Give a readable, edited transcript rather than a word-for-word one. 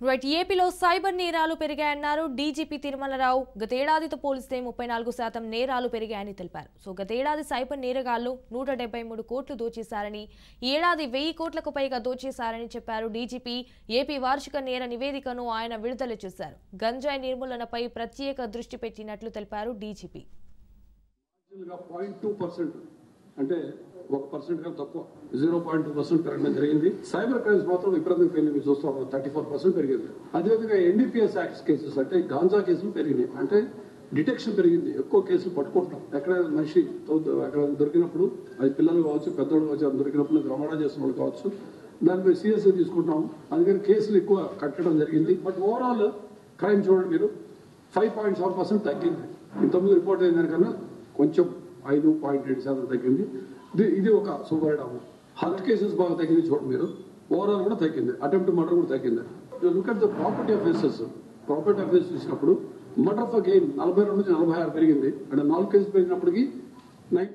Right ఏపీలో cyber నేరాలు పెరిగాయన్నారు DGP Tirumalarao. గతేడాదితో పోలిస్తే 34% నేరాలు పెరిగాయని తెలిపారు. గతేడాది సైబర్ నేరగాళ్లు 173 కోట్లు దోచేశారని, ఈ ఏడాది 1000 కోట్లకు పైగా దోచేశారని చెప్పారు డీజీపీ. ఏపీ వార్షిక నేర నివేదికను ఆయన విడుదల చేశారు. గంజాయి నిర్మూలనపై ప్రత్యేక దృష్టి పెట్టినట్లు తెలిపారు డీజీపీ. అంటే 1% కన్నా తక్కువ 0.2% పెరగడం జరిగింది. సైబర్ క్రైమ్స్ మాత్రం విపరీతంగా పెరిగింది. చూస్తాం 34% పెరిగింది. అదేవిధంగా ఎన్డీపీఎస్ యాక్ట్స్ కేసెస్ అంటే గాంజా కేసులు పెరిగినాయి. అంటే డిటెక్షన్ పెరిగింది. ఎక్కువ కేసులు పట్టుకుంటున్నాం. ఎక్కడ మనిషి అక్కడ దొరికినప్పుడు అది పిల్లలు కావచ్చు, పెద్దవాళ్ళు కావచ్చు, దొరికినప్పుడు రవాణా చేసిన వాళ్ళు కావచ్చు, దానిపై సీరియస్గా తీసుకుంటున్నాము. అందుకని కేసులు ఎక్కువ కట్టడం జరిగింది. బట్ ఓవరాల్ క్రైమ్ చూడండి మీరు 5.7% తగ్గింది. ఇంతకుముందు రిపోర్ట్ అయిన దానికన్నా కొంచెం 5.7% తగ్గింది. ఇది ఒక సుపరిణామం. హర్ట్ కేసెస్ బాగా తగ్గింది చూడండి మీరు. ఓవరాల్ కూడా తగ్గింది. అటెంప్ట్ మర్డర్ కూడా తగ్గింది. Look at the property offences. Property offence చూసినప్పుడు మర్డర్ ఫర్ గెయిన్ 42 నుంచి 46 పెరిగింది. అంటే 4 కేసులు పెరిగినప్పటికీ 9.